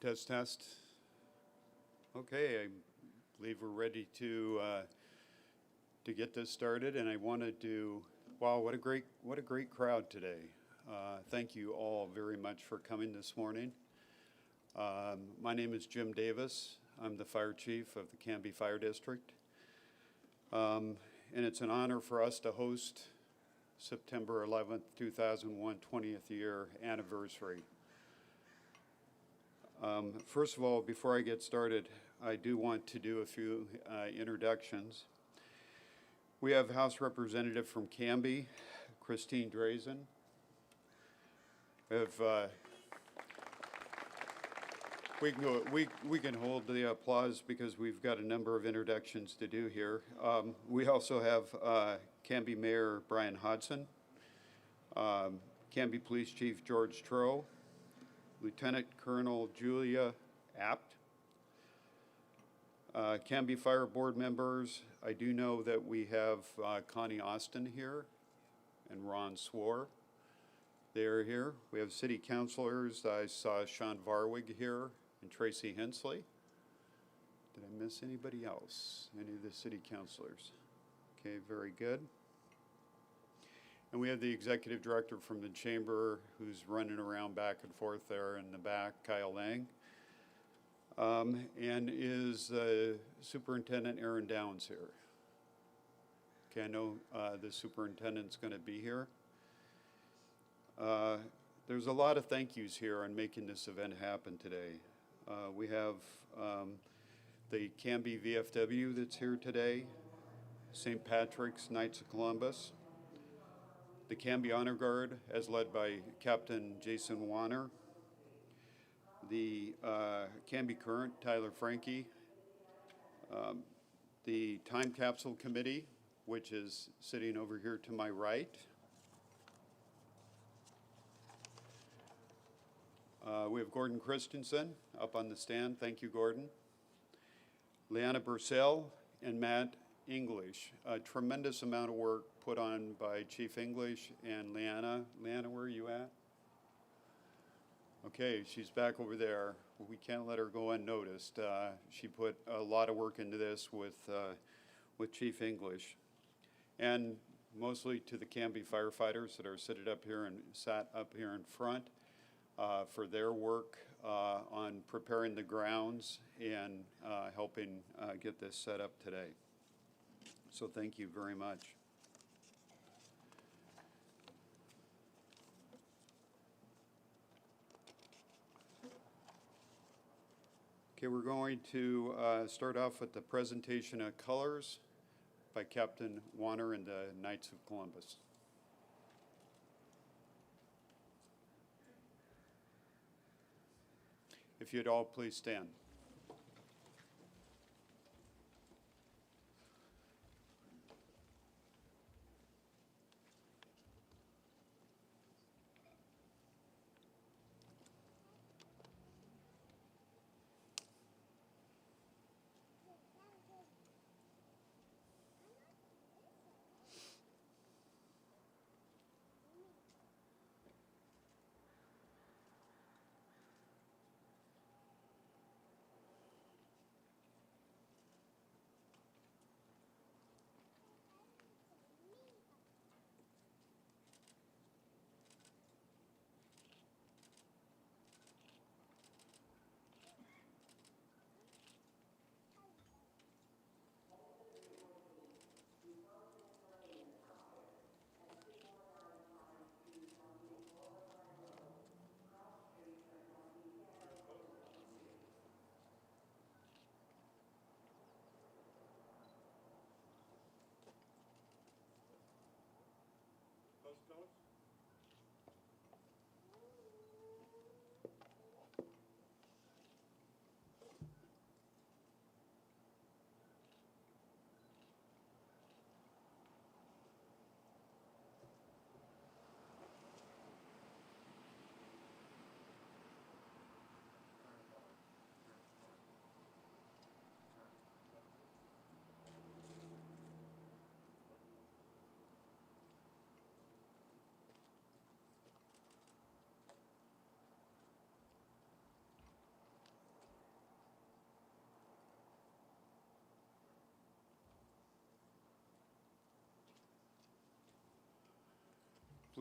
Test, test. Okay, I believe we're ready to get this started, and I wanted to. Wow, what a great crowd today. Thank you all very much for coming this morning. My name is Jim Davis. I'm the fire chief of the Canby Fire District, and it's an honor for us to host September 11th, 2001, 20th year anniversary. First of all, before I get started, I do want to do a few introductions. We have House Representative from Canby, Christine Drazen. We can hold the applause because we've got a number of introductions to do here. We also have Canby Mayor Brian Hodson, Canby Police Chief George Troe, Lieutenant Colonel Julia Apt, Canby Fire Board members. I do know that we have Connie Austin here and Ron Swore. They are here. We have city councilors. I saw Sean Varwig here and Tracy Hensley. Did I miss anybody else? Any of the city councilors? Okay, very good. And we have the executive director from the chamber who's running around back and forth there in the back, Kyle Lang. And is Superintendent Aaron Downs here? Okay, I know the superintendent's going to be here. There's a lot of thank yous here on making this event happen today. We have the Canby VFW that's here today, St. Patrick's Knights of Columbus, the Canby Honor Guard as led by Captain Jason Waner, the Canby Current, Tyler Frankie, the Time Capsule Committee, which is sitting over here to my right. We have Gordon Christensen up on the stand. Thank you, Gordon. Leanna Bursell and Matt English. A tremendous amount of work put on by Chief English and Leanna. Leanna, where are you at? Okay, she's back over there. We can't let her go unnoticed. She put a lot of work into this with Chief English. And mostly to the Canby firefighters that are sat up here in front for their work on preparing the grounds and helping get this set up today. So thank you very much. Okay, we're going to start off with the presentation of colors by Captain Waner and the Knights of Columbus. If you'd all please stand.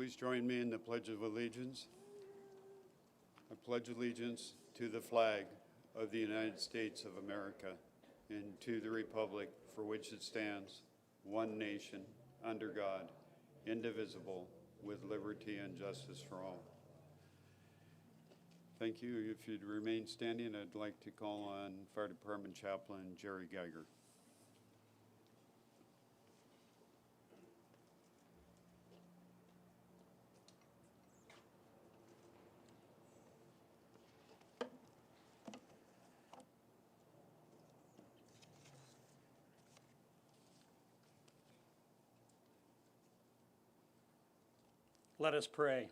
please join me in the Pledge of Allegiance. I pledge allegiance to the flag of the United States of America and to the republic for which it stands, one nation, under God, indivisible, with liberty and justice for all. Thank you. If you'd remain standing, I'd like to call on Fire Department Chaplain Jerry Geiger. Let us pray.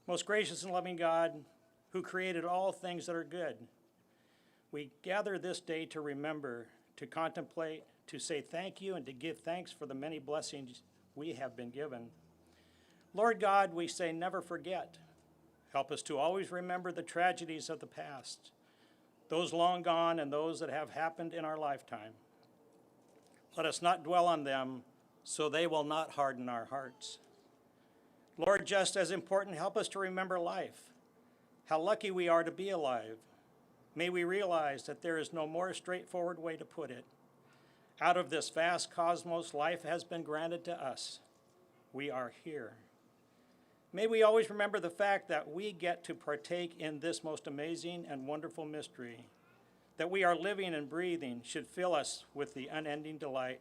Most gracious and loving God, who created all things that are good, we gather this day to remember, to contemplate, to say thank you, and to give thanks for the many blessings we have been given. Lord God, we say never forget. Help us to always remember the tragedies of the past, those long gone and those that have happened in our lifetime. Let us not dwell on them, so they will not harden our hearts. Lord, just as important, help us to remember life, how lucky we are to be alive. May we realize that there is no more straightforward way to put it. Out of this vast cosmos, life has been granted to us. We are here. May we always remember the fact that we get to partake in this most amazing and wonderful mystery. That we are living and breathing should fill us with the unending delight.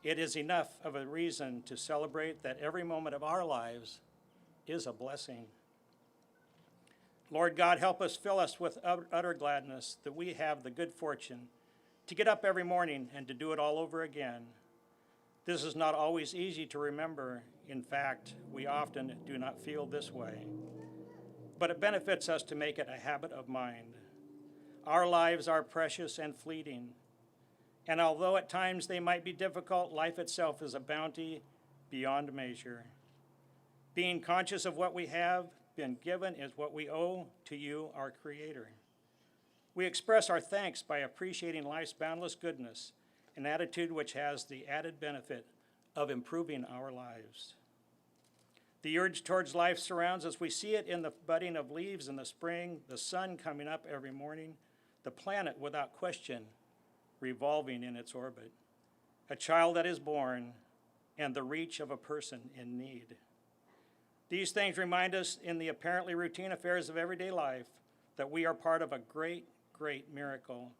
It is enough of a reason to celebrate that every moment of our lives is a blessing. Lord God, help us, fill us with utter gladness that we have the good fortune to get up every morning and to do it all over again. This is not always easy to remember. In fact, we often do not feel this way. But it benefits us to make it a habit of mind. Our lives are precious and fleeting. And although at times they might be difficult, life itself is a bounty beyond measure. Being conscious of what we have been given is what we owe to you, our Creator. We express our thanks by appreciating life's boundless goodness, an attitude which has the added benefit of improving our lives. The urge towards life surrounds us. We see it in the budding of leaves in the spring, the sun coming up every morning, the planet without question revolving in its orbit, a child that is born, and the reach of a person in need. These things remind us in the apparently routine affairs of everyday life that we are part of a great, great miracle.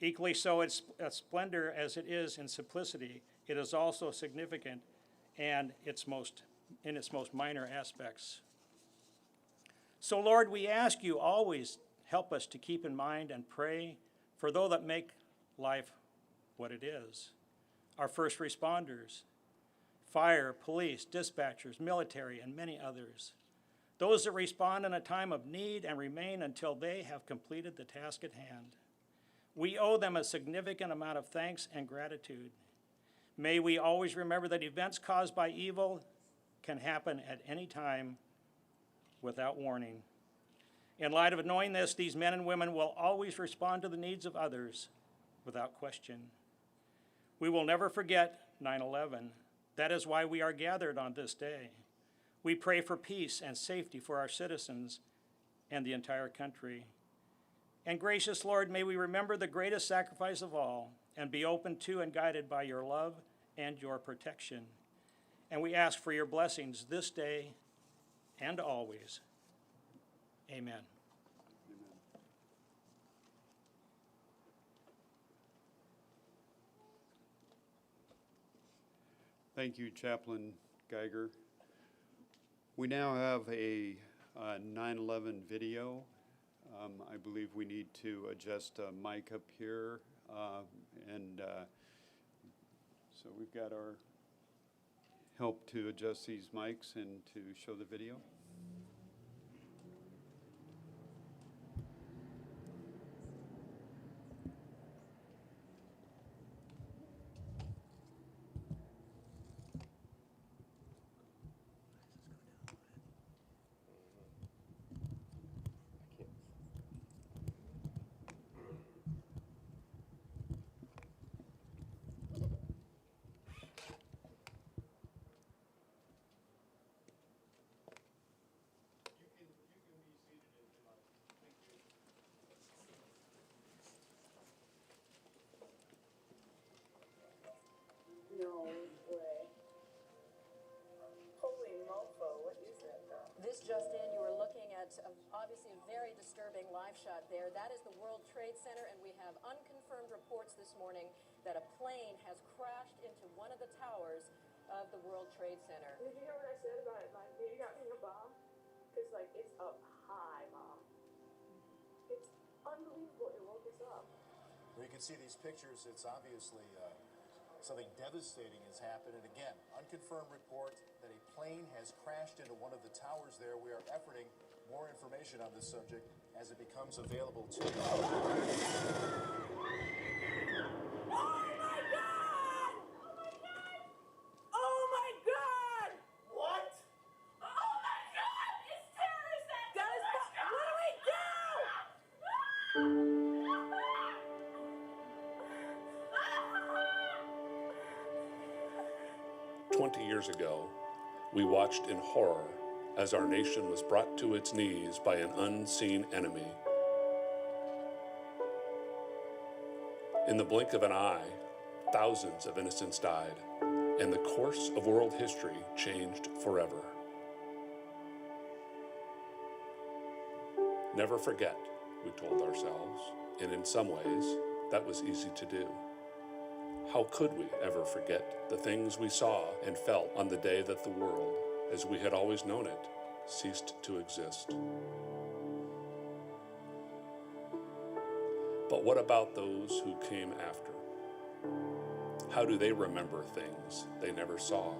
Equally so, it's a splendor as it is in simplicity. It is also significant and in its most minor aspects. So Lord, we ask you always help us to keep in mind and pray for those that make life what it is. Our first responders, fire, police, dispatchers, military, and many others. Those that respond in a time of need and remain until they have completed the task at hand. We owe them a significant amount of thanks and gratitude. May we always remember that events caused by evil can happen at any time without warning. In light of knowing this, these men and women will always respond to the needs of others without question. We will never forget 9/11. That is why we are gathered on this day. We pray for peace and safety for our citizens and the entire country. And gracious Lord, may we remember the greatest sacrifice of all and be open to and guided by your love and your protection. And we ask for your blessings this day and always. Amen. Thank you, Chaplain Geiger. We now have a 9/11 video. I believe we need to adjust a mic up here. So we've got our help to adjust these mics and to show the video. snapshot there. That is the World Trade Center, and we have unconfirmed reports this morning that a plane has crashed into one of the towers of the World Trade Center. Did you hear what I said about it? Like, maybe got me a bomb? Because, like, it's up high, Mom. It's unbelievable. It woke us up. Well, you can see these pictures. It's obviously something devastating has happened. And again, unconfirmed report that a plane has crashed into one of the towers there. We are efforting more information on this subject as it becomes available to you. Oh my God! Oh my God! What? Oh my God! It's terrorist activity! What do we do? 20 years ago, we watched in horror as our nation was brought to its knees by an unseen enemy. In the blink of an eye, thousands of innocents died, and the course of world history changed forever. Never forget, we told ourselves, and in some ways, that was easy to do. How could we ever forget the things we saw and felt on the day that the world, as we had always known it, ceased to exist? But what about those who came after? How do they remember things they never saw?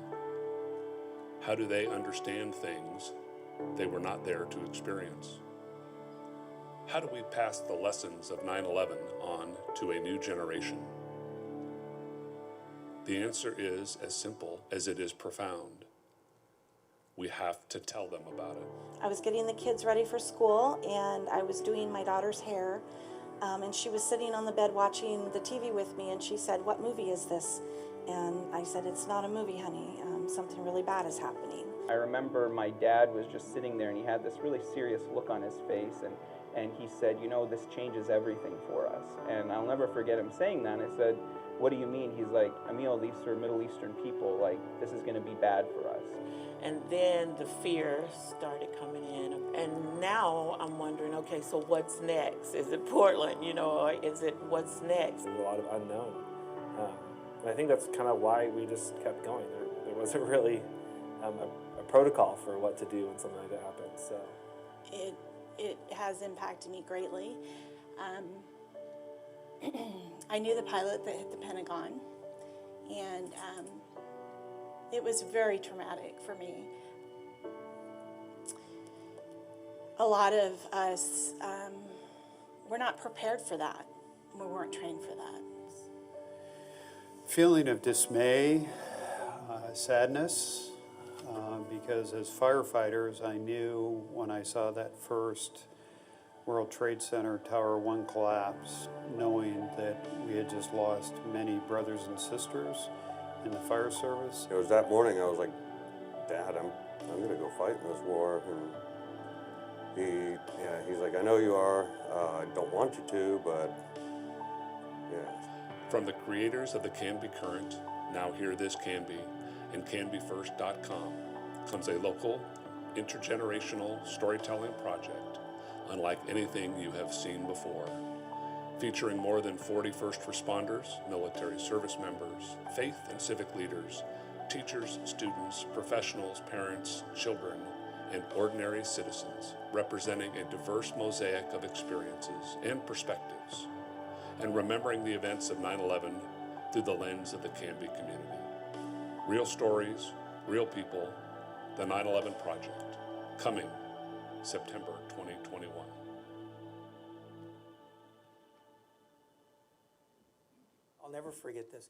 How do they understand things they were not there to experience? How do we pass the lessons of 9/11 on to a new generation? The answer is as simple as it is profound. We have to tell them about it. I was getting the kids ready for school, and I was doing my daughter's hair, and she was sitting on the bed watching the TV with me, and she said, "What movie is this?" And I said, "It's not a movie, honey. Something really bad is happening." I remember my dad was just sitting there, and he had this really serious look on his face, and he said, "You know, this changes everything for us." And I'll never forget him saying that. And I said, "What do you mean?" He's like, "Emil, these are Middle Eastern people. Like, this is going to be bad for us." And then the fear started coming in. And now I'm wondering, okay, so what's next? Is it Portland, or is it what's next? There's a lot of unknown. And I think that's kind of why we just kept going. There wasn't really a protocol for what to do when something like that happens. So It has impacted me greatly. I knew the pilot that hit the Pentagon, and it was very traumatic for me. A lot of us were not prepared for that. We weren't trained for that. Feeling of dismay, sadness, because as firefighters, I knew when I saw that first World Trade Center Tower 1 collapse, knowing that we had just lost many brothers and sisters in the fire service. It was that morning I was like, "Dad, I'm gonna go fight in this war." And he's like, "I know you are. I don't want you to, but yeah." From the creators of the Canby Current, Now Hear This Canby, and CanbyFirst.com comes a local, intergenerational storytelling project unlike anything you have seen before, featuring more than 40 first responders, military service members, faith and civic leaders, teachers, students, professionals, parents, children, and ordinary citizens, representing a diverse mosaic of experiences and perspectives, and remembering the events of 9/11 through the lens of the Canby community. Real stories, real people, the 9/11 Project, coming September 2021. I'll never forget this.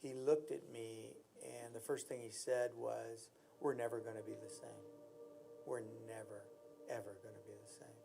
He looked at me, and the first thing he said was, "We're never going to be the same. We're never, ever going to be the same."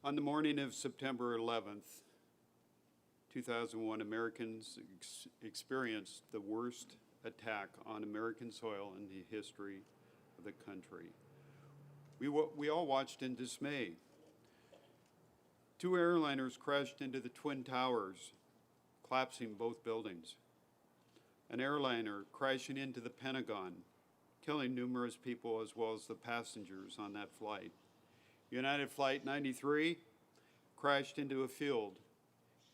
On the morning of September 11th, 2001, Americans experienced the worst attack on American soil in the history of the country. We all watched in dismay. Two airliners crashed into the Twin Towers, collapsing both buildings. An airliner crashing into the Pentagon, killing numerous people as well as the passengers on that flight. United Flight 93 crashed into a field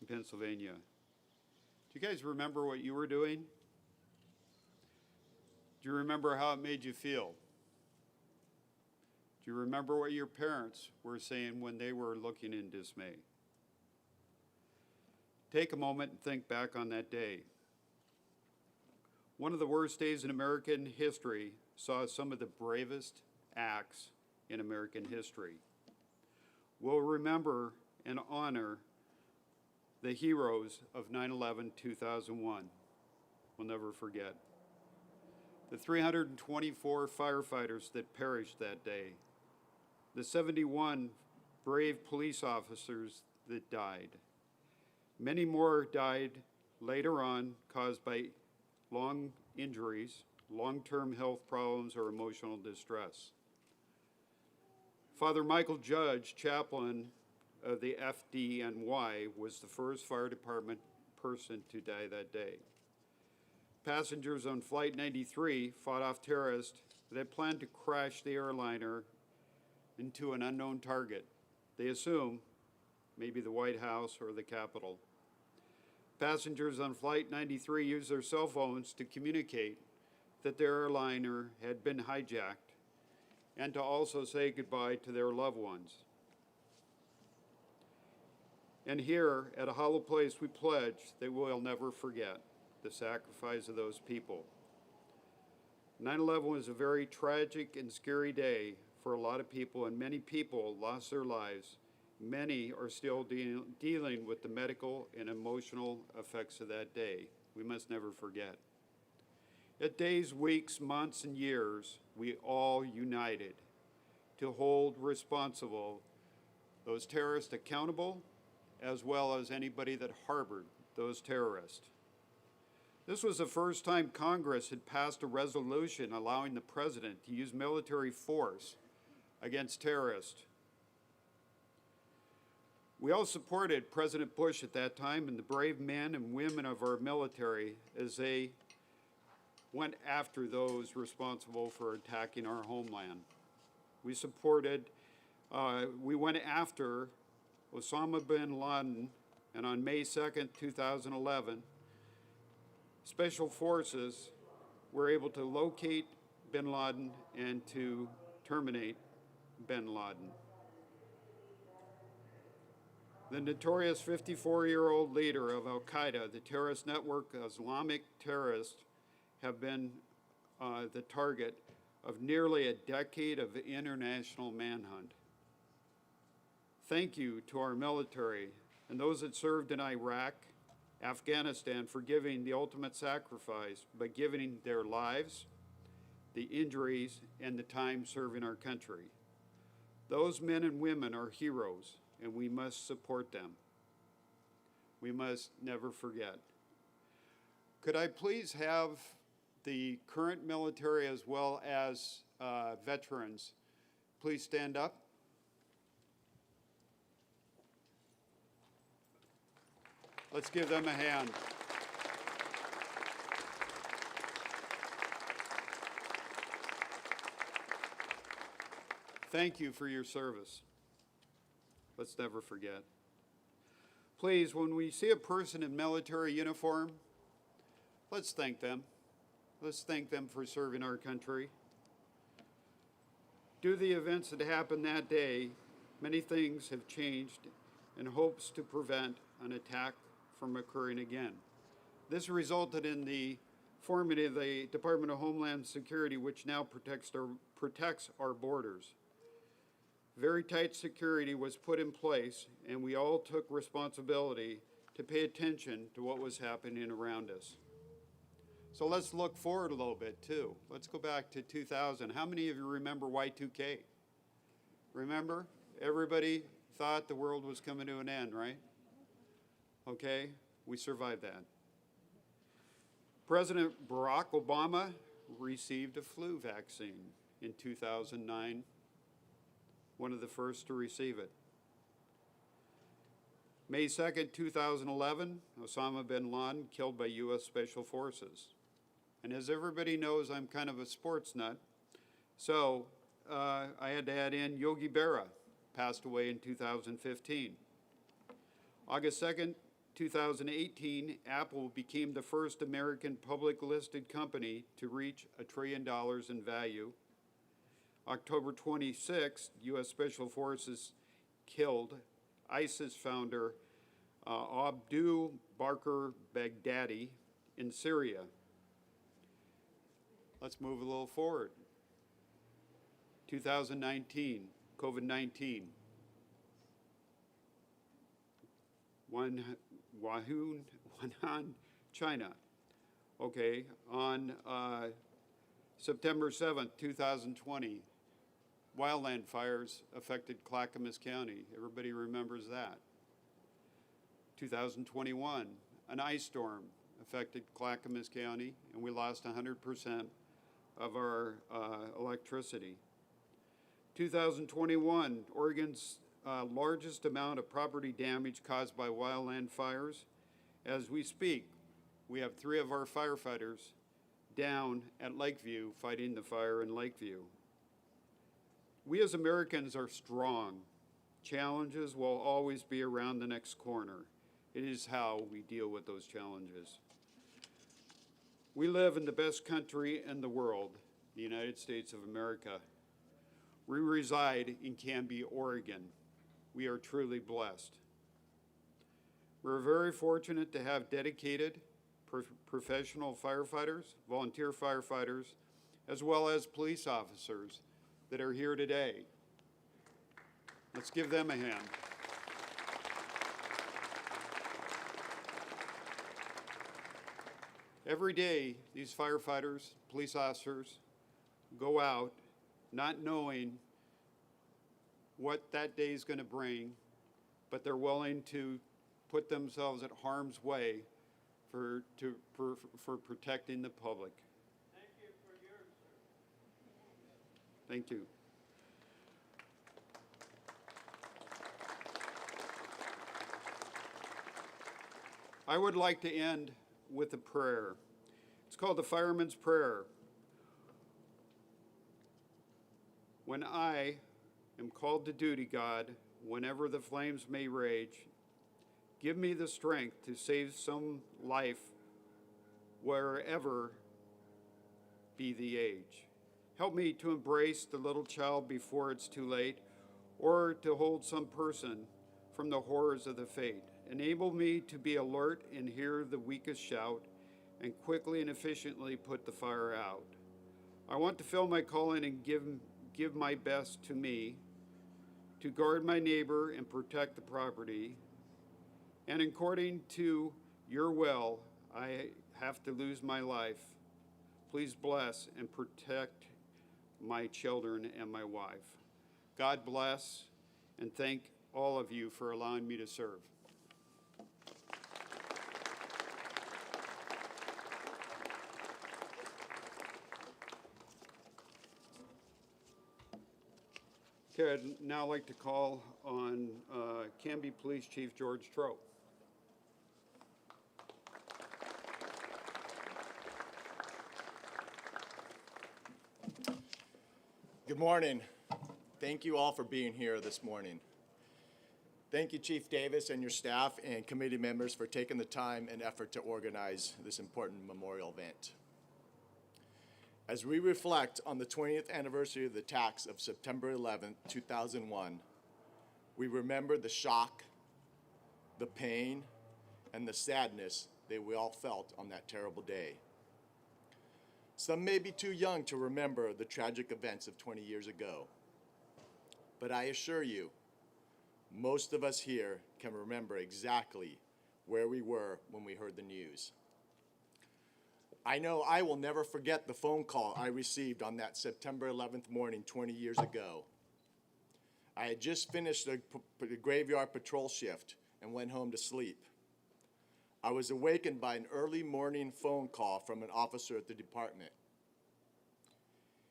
in Pennsylvania. Do you guys remember what you were doing? Do you remember how it made you feel? Do you remember what your parents were saying when they were looking in dismay? Take a moment and think back on that day. One of the worst days in American history saw some of the bravest acts in American history. We'll remember and honor the heroes of 9/11/2001. We'll never forget. The 324 firefighters that perished that day. The 71 brave police officers that died. Many more died later on, caused by long injuries, long-term health problems, or emotional distress. Father Michael Judge, chaplain of the FDNY, was the first fire department person to die that day. Passengers on Flight 93 fought off terrorists that planned to crash the airliner into an unknown target. They assume maybe the White House or the Capitol. Passengers on Flight 93 used their cell phones to communicate that their airliner had been hijacked and to also say goodbye to their loved ones. And here at a hollow place, we pledge that we'll never forget the sacrifice of those people. 9/11 was a very tragic and scary day for a lot of people, and many people lost their lives. Many are still dealing with the medical and emotional effects of that day. We must never forget. At days, weeks, months, and years, we all united to hold responsible those terrorists accountable, as well as anybody that harbored those terrorists. This was the first time Congress had passed a resolution allowing the president to use military force against terrorists. We all supported President Bush at that time and the brave men and women of our military as they went after those responsible for attacking our homeland. We went after Osama bin Laden, and on May 2nd, 2011, Special Forces were able to locate bin Laden and to terminate bin Laden. The notorious 54-year-old leader of Al-Qaeda, the terrorist network of Islamic terrorists, have been the target of nearly a decade of international manhunt. Thank you to our military and those that served in Iraq, Afghanistan, for giving the ultimate sacrifice by giving their lives, the injuries, and the time serving our country. Those men and women are heroes, and we must support them. We must never forget. Could I please have the current military as well as veterans please stand up? Let's give them a hand. Thank you for your service. Let's never forget. Please, when we see a person in military uniform, let's thank them. Let's thank them for serving our country. Due to the events that happened that day, many things have changed in hopes to prevent an attack from occurring again. This resulted in the forming of the Department of Homeland Security, which now protects our borders. Very tight security was put in place, and we all took responsibility to pay attention to what was happening around us. So let's look forward a little bit too. Let's go back to 2000. How many of you remember Y2K? Remember? Everybody thought the world was coming to an end, right? Okay, we survived that. President Barack Obama received a flu vaccine in 2009, one of the first to receive it. May 2nd, 2011, Osama bin Laden killed by U.S. Special Forces. And as everybody knows, I'm kind of a sports nut, so I had to add in Yogi Berra, passed away in 2015. August 2nd, 2018, Apple became the first American public listed company to reach $1 trillion in value. October 26th, U.S. Special Forces killed ISIS founder Abu Bakr Baghdadi in Syria. Let's move a little forward. 2019, COVID-19. Wuhan, China. Okay, on September 7th, 2020, wildland fires affected Clackamas County. Everybody remembers that. 2021, an ice storm affected Clackamas County, and we lost 100% of our electricity. 2021, Oregon's largest amount of property damage caused by wildland fires. As we speak, we have 3 of our firefighters down at Lakeview fighting the fire in Lakeview. We as Americans are strong. Challenges will always be around the next corner. It is how we deal with those challenges. We live in the best country in the world, the United States of America. We reside in Canby, Oregon. We are truly blessed. We're very fortunate to have dedicated professional firefighters, volunteer firefighters, as well as police officers that are here today. Let's give them a hand. Every day, these firefighters, police officers, go out not knowing what that day is going to bring, but they're willing to put themselves at harm's way for protecting the public. Thank you for yours, sir. Thank you. I would like to end with a prayer. It's called the Fireman's Prayer. When I am called to duty, God, whenever the flames may rage, give me the strength to save some life wherever be the age. Help me to embrace the little child before it's too late, or to hold some person from the horrors of the fate. Enable me to be alert and hear the weakest shout, and quickly and efficiently put the fire out. I want to fill my calling and give my best to me, to guard my neighbor and protect the property. And according to your will, I have to lose my life. Please bless and protect my children and my wife. God bless, and thank all of you for allowing me to serve. Okay, I'd now like to call on Canby Police Chief George Trope. Good morning. Thank you all for being here this morning. Thank you, Chief Davis and your staff and committee members for taking the time and effort to organize this important memorial event. As we reflect on the 20th anniversary of the attacks of September 11, 2001, we remember the shock, the pain, and the sadness that we all felt on that terrible day. Some may be too young to remember the tragic events of 20 years ago, but I assure you, most of us here can remember exactly where we were when we heard the news. I know I will never forget the phone call I received on that September 11th morning 20 years ago. I had just finished a graveyard patrol shift and went home to sleep. I was awakened by an early morning phone call from an officer at the department.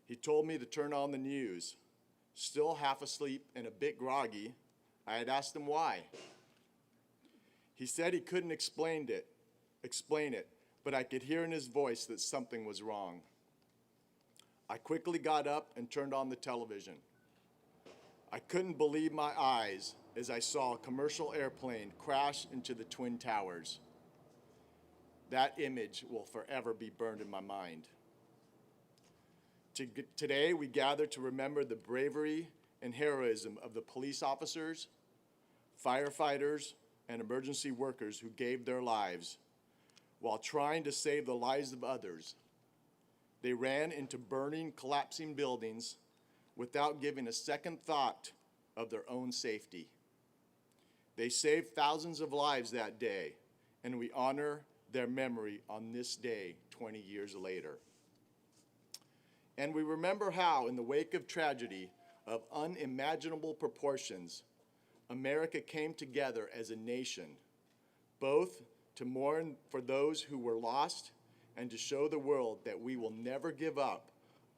He told me to turn on the news. Still half asleep and a bit groggy, I had asked him why. He said he couldn't explain it, but I could hear in his voice that something was wrong. I quickly got up and turned on the television. I couldn't believe my eyes as I saw a commercial airplane crash into the Twin Towers. That image will forever be burned in my mind. Today, we gather to remember the bravery and heroism of the police officers, firefighters, and emergency workers who gave their lives while trying to save the lives of others. They ran into burning, collapsing buildings without giving a second thought of their own safety. They saved thousands of lives that day, and we honor their memory on this day 20 years later. And we remember how, in the wake of tragedy of unimaginable proportions, America came together as a nation, both to mourn for those who were lost and to show the world that we will never give up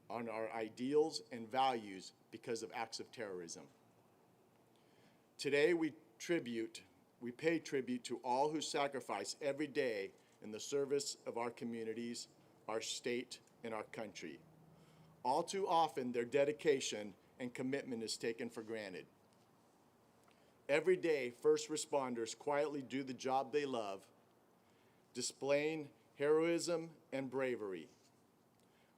on our ideals and values because of acts of terrorism. Today, we pay tribute to all who sacrifice every day in the service of our communities, our state, and our country. All too often, their dedication and commitment is taken for granted. Every day, first responders quietly do the job they love, displaying heroism and bravery.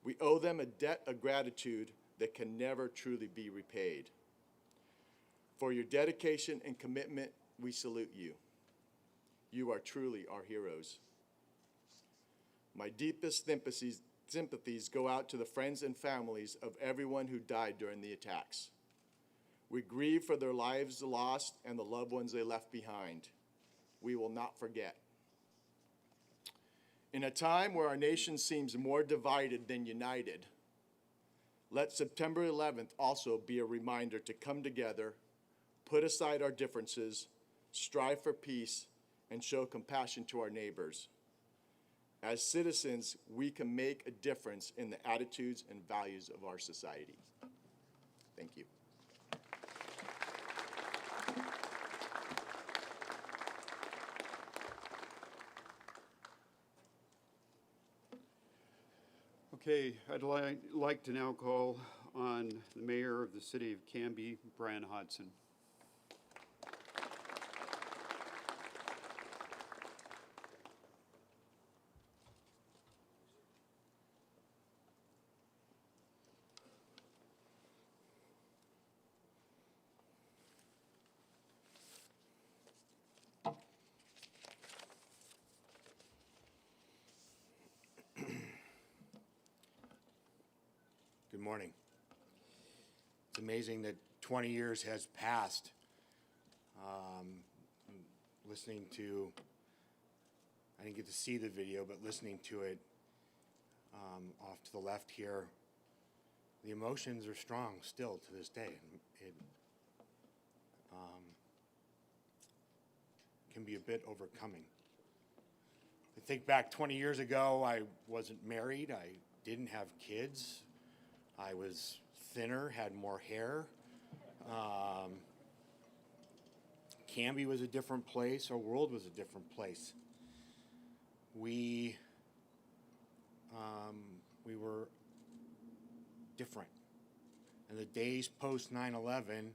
We owe them a debt of gratitude that can never truly be repaid. For your dedication and commitment, we salute you. You are truly our heroes. My deepest sympathies go out to the friends and families of everyone who died during the attacks. We grieve for their lives lost and the loved ones they left behind. We will not forget. In a time where our nation seems more divided than united, let September 11th also be a reminder to come together, put aside our differences, strive for peace, and show compassion to our neighbors. As citizens, we can make a difference in the attitudes and values of our society. Thank you. Okay, I'd like to now call on the mayor of the city of Canby, Brian Hodson. Good morning. It's amazing that 20 years has passed. Listening to, I didn't get to see the video, but listening to it off to the left here, the emotions are strong still to this day. It can be a bit overcoming. I think back 20 years ago, I wasn't married, I didn't have kids. I was thinner, had more hair. Canby was a different place. Our world was a different place. We were different. And the days post 9/11,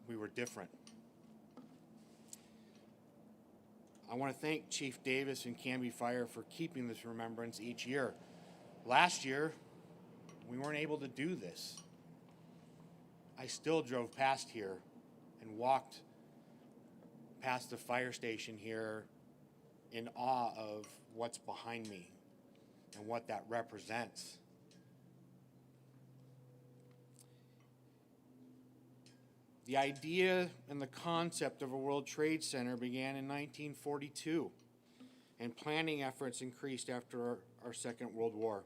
we were different. I want to thank Chief Davis and Canby Fire for keeping this remembrance each year. Last year, we weren't able to do this. I still drove past here and walked past the fire station here in awe of what's behind me and what that represents. The idea and the concept of a World Trade Center began in 1942, and planning efforts increased after our Second World War.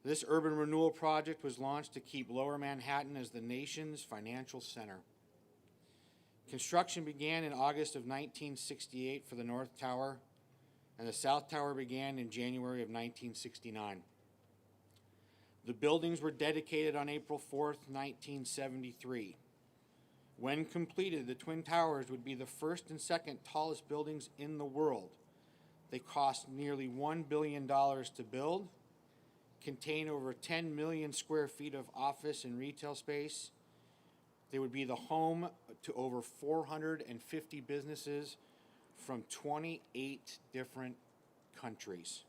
This urban renewal project was launched to keep Lower Manhattan as the nation's financial center. Construction began in August of 1968 for the North Tower, and the South Tower began in January of 1969. The buildings were dedicated on April 4th, 1973. When completed, the Twin Towers would be the first and second tallest buildings in the world. They cost nearly $1 billion to build, contain over 10 million square feet of office and retail space. They would be the home to over 450 businesses from 28 different countries.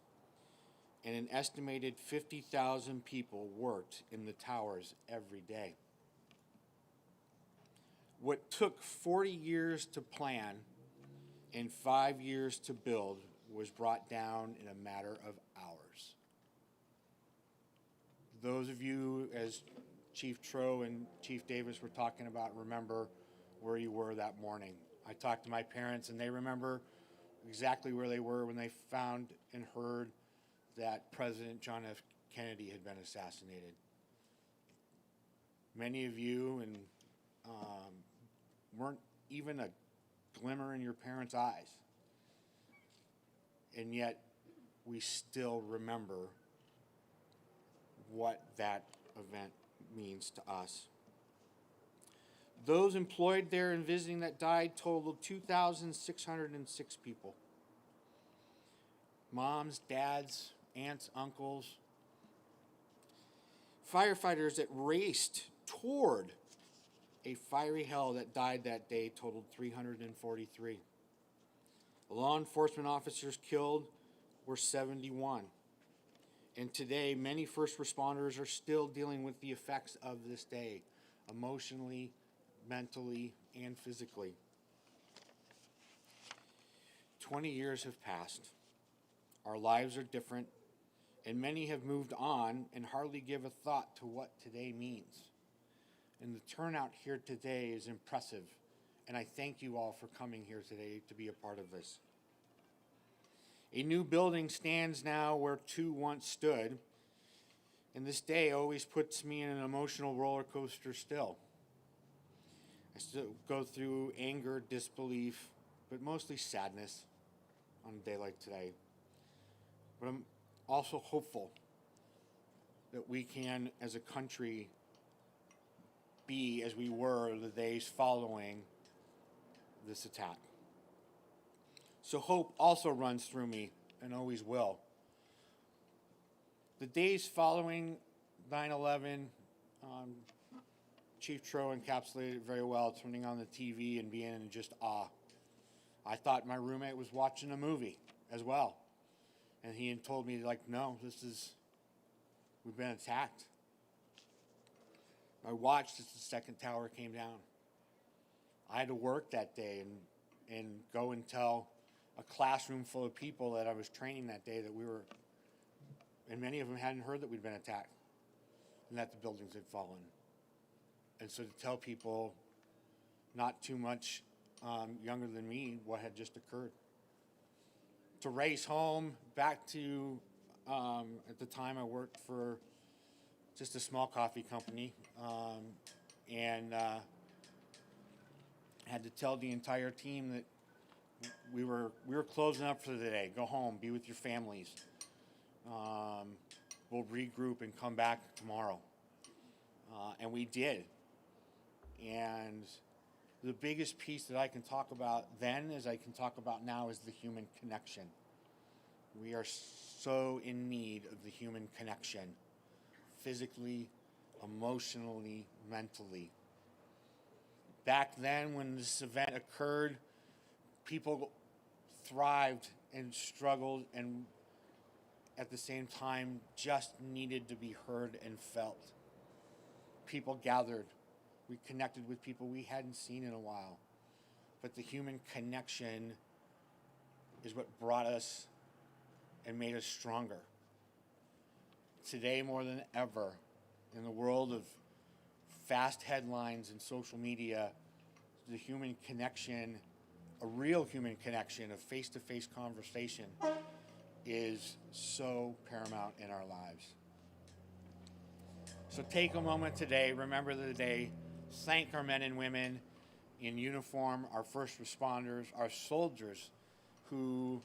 And an estimated 50,000 people worked in the towers every day. What took 40 years to plan and 5 years to build was brought down in a matter of hours. Those of you, as Chief Tro and Chief Davis were talking about, remember where you were that morning. I talked to my parents, and they remember exactly where they were when they found and heard that President John F. Kennedy had been assassinated. Many of you and weren't even a glimmer in your parents' eyes. And yet, we still remember what that event means to us. Those employed there and visiting that died totaled 2,606 people. Moms, dads, aunts, uncles. Firefighters that raced toward a fiery hell that died that day totaled 343. Law enforcement officers killed were 71. And today, many first responders are still dealing with the effects of this day, emotionally, mentally, and physically. 20 years have passed. Our lives are different, and many have moved on and hardly give a thought to what today means. And the turnout here today is impressive, and I thank you all for coming here today to be a part of this. A new building stands now where two once stood, and this day always puts me in an emotional roller coaster still. I still go through anger, disbelief, but mostly sadness on a day like today. But I'm also hopeful that we can, as a country, be as we were the days following this attack. So hope also runs through me and always will. The days following 9/11, Chief Tro encapsulated it very well, turning on the TV and being in just awe. I thought my roommate was watching a movie as well. And he had told me, like, no, we've been attacked. I watched as the second tower came down. I had to work that day and go and tell a classroom full of people that I was training that day that and many of them hadn't heard that we'd been attacked and that the buildings had fallen. And so to tell people not too much younger than me what had just occurred. To race home back to, at the time I worked for just a small coffee company, and had to tell the entire team that we were closing up for the day. Go home, be with your families. We'll regroup and come back tomorrow. And we did. And the biggest piece that I can talk about then, as I can talk about now, is the human connection. We are so in need of the human connection, physically, emotionally, mentally. Back then, when this event occurred, people thrived and struggled and at the same time just needed to be heard and felt. People gathered. We connected with people we hadn't seen in a while. But the human connection is what brought us and made us stronger. Today, more than ever, in the world of fast headlines and social media, the human connection, a real human connection, a face-to-face conversation is so paramount in our lives. So take a moment today, remember the day, thank our men and women in uniform, our first responders, our soldiers who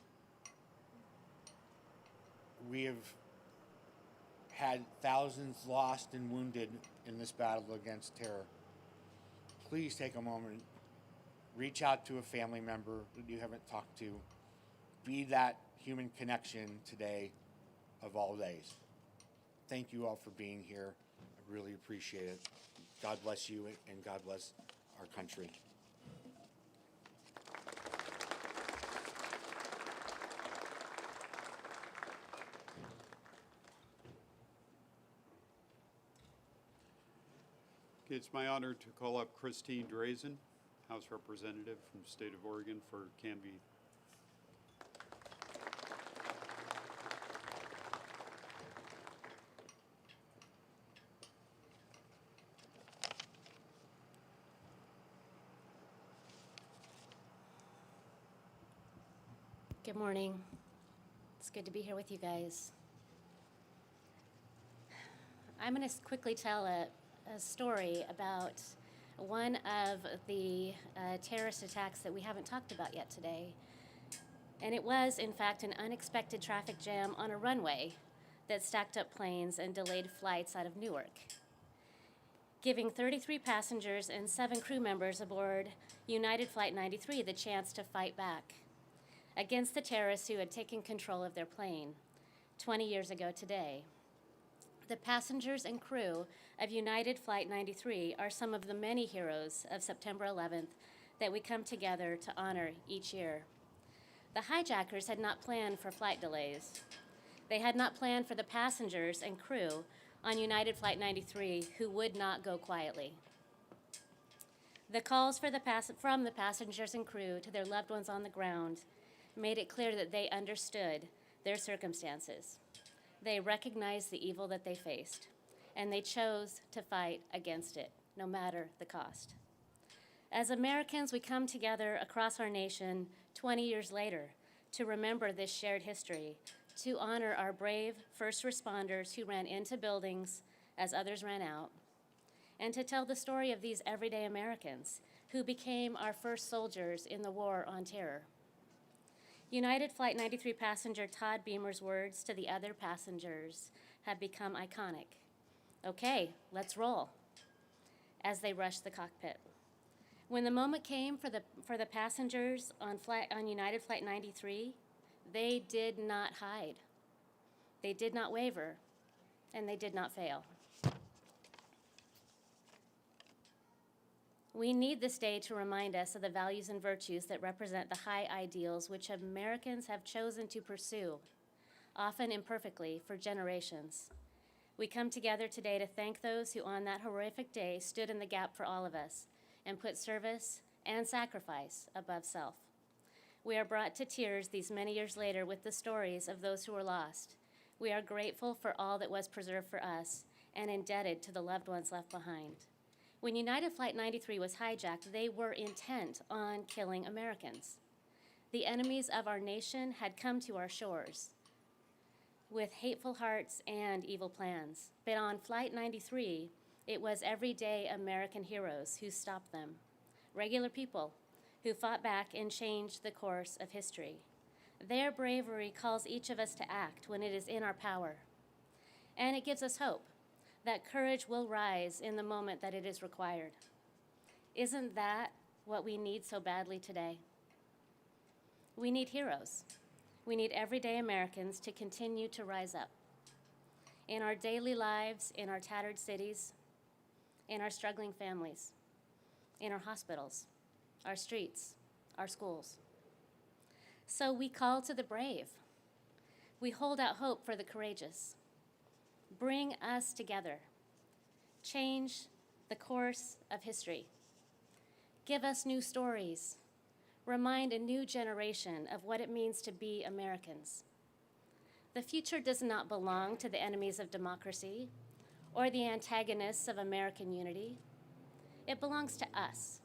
we have had thousands lost and wounded in this battle against terror. Please take a moment, reach out to a family member that you haven't talked to. Be that human connection today of all days. Thank you all for being here. I really appreciate it. God bless you and God bless our country. It's my honor to call up Christine Drazen, House Representative from the state of Oregon for Canby. Good morning. It's good to be here with you guys. I'm going to quickly tell a story about one of the terrorist attacks that we haven't talked about yet today. And it was, in fact, an unexpected traffic jam on a runway that stacked up planes and delayed flights out of Newark, giving 33 passengers and 7 crew members aboard United Flight 93 the chance to fight back against the terrorists who had taken control of their plane 20 years ago today. The passengers and crew of United Flight 93 are some of the many heroes of September 11th that we come together to honor each year. The hijackers had not planned for flight delays. They had not planned for the passengers and crew on United Flight 93 who would not go quietly. The calls from the passengers and crew to their loved ones on the ground made it clear that they understood their circumstances. They recognized the evil that they faced, and they chose to fight against it, no matter the cost. As Americans, we come together across our nation 20 years later to remember this shared history, to honor our brave first responders who ran into buildings as others ran out, and to tell the story of these everyday Americans who became our first soldiers in the war on terror. United Flight 93 passenger Todd Beamer's words to the other passengers have become iconic. Okay, let's roll, as they rushed the cockpit. When the moment came for the passengers on United Flight 93, they did not hide. They did not waver, and they did not fail. We need this day to remind us of the values and virtues that represent the high ideals which Americans have chosen to pursue, often imperfectly, for generations. We come together today to thank those who on that horrific day stood in the gap for all of us and put service and sacrifice above self. We are brought to tears these many years later with the stories of those who were lost. We are grateful for all that was preserved for us and indebted to the loved ones left behind. When United Flight 93 was hijacked, they were intent on killing Americans. The enemies of our nation had come to our shores with hateful hearts and evil plans. But on Flight 93, it was everyday American heroes who stopped them, regular people who fought back and changed the course of history. Their bravery calls each of us to act when it is in our power, and it gives us hope that courage will rise in the moment that it is required. Isn't that what we need so badly today? We need heroes. We need everyday Americans to continue to rise up in our daily lives, in our tattered cities, in our struggling families, in our hospitals, our streets, our schools. So we call to the brave. We hold out hope for the courageous. Bring us together. Change the course of history. Give us new stories. Remind a new generation of what it means to be Americans. The future does not belong to the enemies of democracy or the antagonists of American unity. It belongs to us,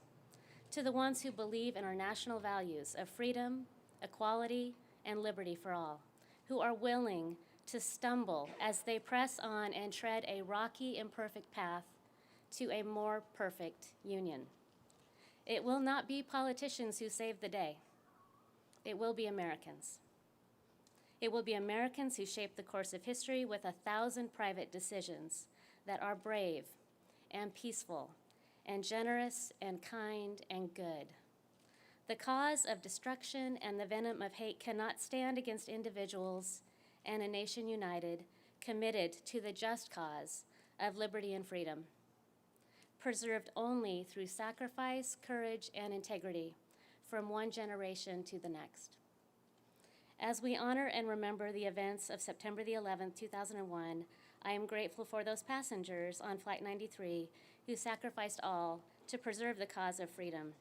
to the ones who believe in our national values of freedom, equality, and liberty for all, who are willing to stumble as they press on and tread a rocky, imperfect path to a more perfect union. It will not be politicians who save the day. It will be Americans. It will be Americans who shape the course of history with 1,000 private decisions that are brave and peaceful and generous and kind and good. The cause of destruction and the venom of hate cannot stand against individuals and a nation united, committed to the just cause of liberty and freedom, preserved only through sacrifice, courage, and integrity from one generation to the next. As we honor and remember the events of September the 11th, 2001, I am grateful for those passengers on Flight 93 who sacrificed all to preserve the cause of freedom.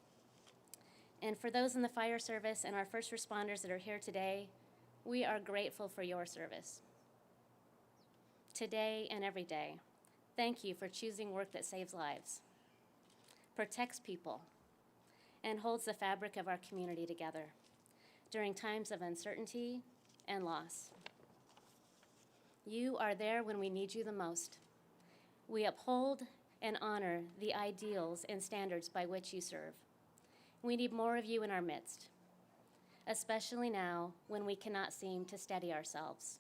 And for those in the fire service and our first responders that are here today, we are grateful for your service. Today and every day, thank you for choosing work that saves lives, protects people, and holds the fabric of our community together during times of uncertainty and loss. You are there when we need you the most. We uphold and honor the ideals and standards by which you serve. We need more of you in our midst, especially now when we cannot seem to steady ourselves.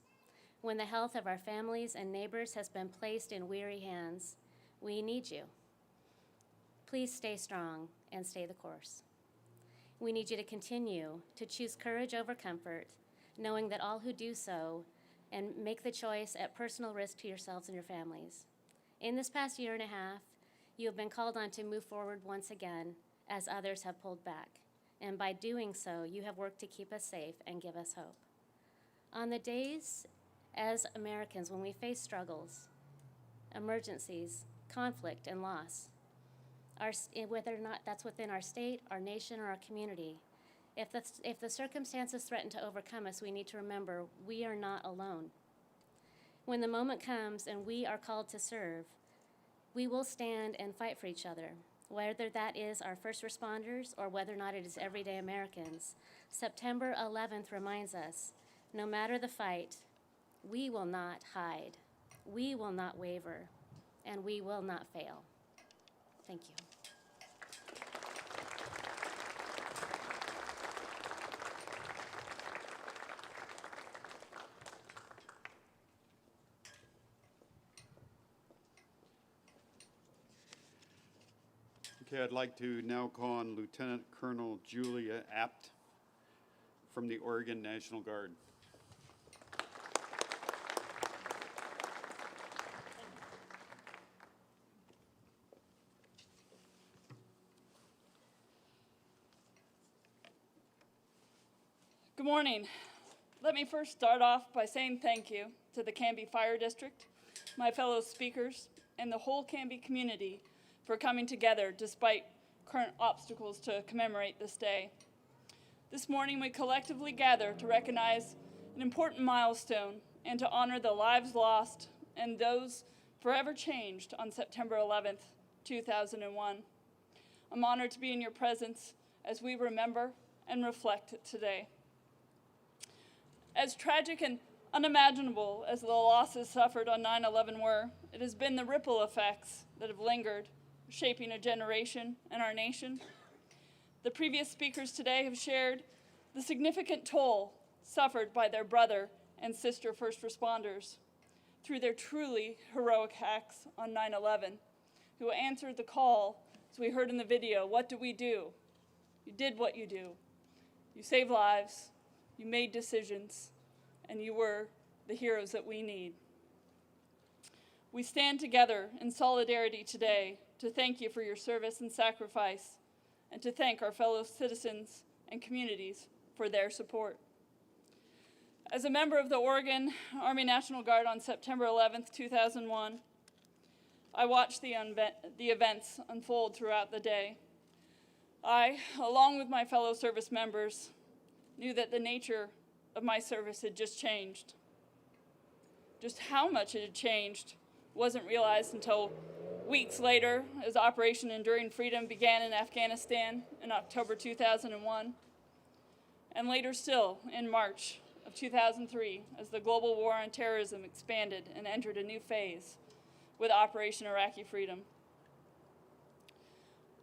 When the health of our families and neighbors has been placed in weary hands, we need you. Please stay strong and stay the course. We need you to continue to choose courage over comfort, knowing that all who do so and make the choice at personal risk to yourselves and your families. In this past year and a half, you have been called on to move forward once again as others have pulled back. And by doing so, you have worked to keep us safe and give us hope. On the days as Americans when we face struggles, emergencies, conflict, and loss, whether or not that's within our state, our nation, or our community, if the circumstances threaten to overcome us, we need to remember we are not alone. When the moment comes and we are called to serve, we will stand and fight for each other, whether that is our first responders or whether or not it is everyday Americans. September 11th reminds us, no matter the fight, we will not hide, we will not waver, and we will not fail. Thank you. Okay, I'd like to now call on Lieutenant Colonel Julia Apt from the Oregon National Guard. Good morning. Let me first start off by saying thank you to the Canby Fire District, my fellow speakers, and the whole Canby community for coming together despite current obstacles to commemorate this day. This morning we collectively gather to recognize an important milestone and to honor the lives lost and those forever changed on September 11th, 2001. I'm honored to be in your presence as we remember and reflect today. As tragic and unimaginable as the losses suffered on 9/11 were, it has been the ripple effects that have lingered, shaping a generation and our nation. The previous speakers today have shared the significant toll suffered by their brother and sister first responders through their truly heroic acts on 9/11, who answered the call, as we heard in the video, what do we do? You did what you do. You saved lives, you made decisions, and you were the heroes that we need. We stand together in solidarity today to thank you for your service and sacrifice, and to thank our fellow citizens and communities for their support. As a member of the Oregon Army National Guard on September 11th, 2001, I watched the events unfold throughout the day. I, along with my fellow service members, knew that the nature of my service had just changed. Just how much it had changed wasn't realized until weeks later, as Operation Enduring Freedom began in Afghanistan in October 2001, and later still in March of 2003 as the global war on terrorism expanded and entered a new phase with Operation Iraqi Freedom.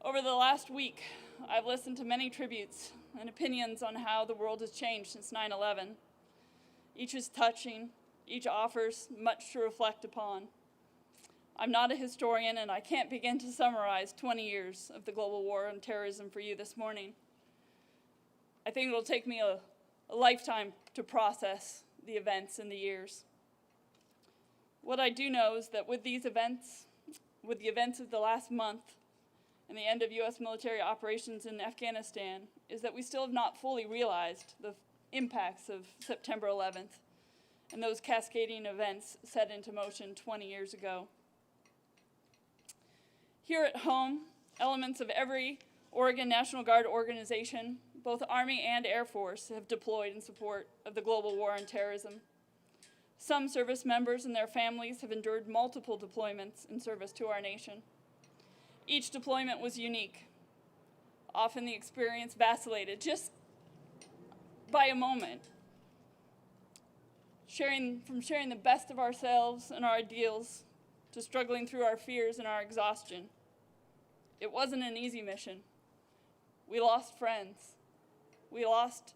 Over the last week, I've listened to many tributes and opinions on how the world has changed since 9/11. Each is touching, each offers much to reflect upon. I'm not a historian, and I can't begin to summarize 20 years of the global war on terrorism for you this morning. I think it'll take me a lifetime to process the events in the years. What I do know is that with the events of the last month and the end of U.S. military operations in Afghanistan, is that we still have not fully realized the impacts of September 11th and those cascading events set into motion 20 years ago. Here at home, elements of every Oregon National Guard organization, both Army and Air Force, have deployed in support of the global war on terrorism. Some service members and their families have endured multiple deployments in service to our nation. Each deployment was unique. Often the experience vacillated just by a moment. From sharing the best of ourselves and our ideals to struggling through our fears and our exhaustion. It wasn't an easy mission. We lost friends. We lost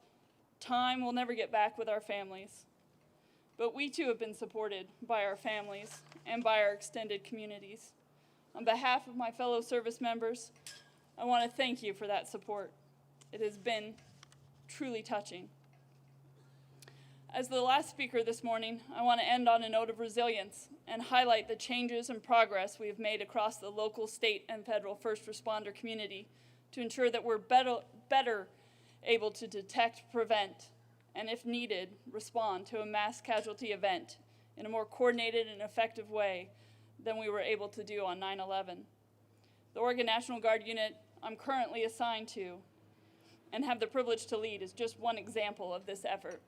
time we'll never get back with our families. But we too have been supported by our families and by our extended communities. On behalf of my fellow service members, I want to thank you for that support. It has been truly touching. As the last speaker this morning, I want to end on a note of resilience and highlight the changes and progress we have made across the local, state, and federal first responder community to ensure that we're better able to detect, prevent, and if needed, respond to a mass casualty event in a more coordinated and effective way than we were able to do on 9/11. The Oregon National Guard unit I'm currently assigned to and have the privilege to lead is just one example of this effort.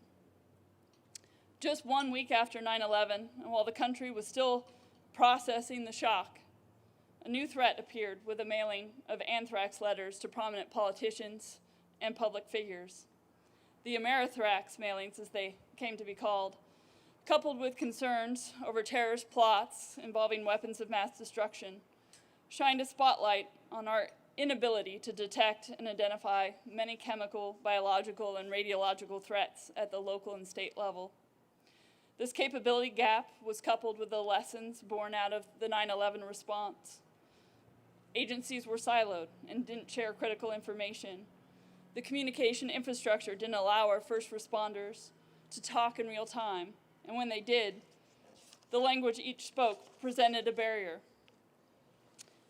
Just 1 week after 9/11, and while the country was still processing the shock, a new threat appeared with the mailing of anthrax letters to prominent politicians and public figures. The Amerithrax mailings, as they came to be called, coupled with concerns over terrorist plots involving weapons of mass destruction, shined a spotlight on our inability to detect and identify many chemical, biological, and radiological threats at the local and state level. This capability gap was coupled with the lessons born out of the 9/11 response. Agencies were siloed and didn't share critical information. The communication infrastructure didn't allow our first responders to talk in real time, and when they did, the language each spoke presented a barrier.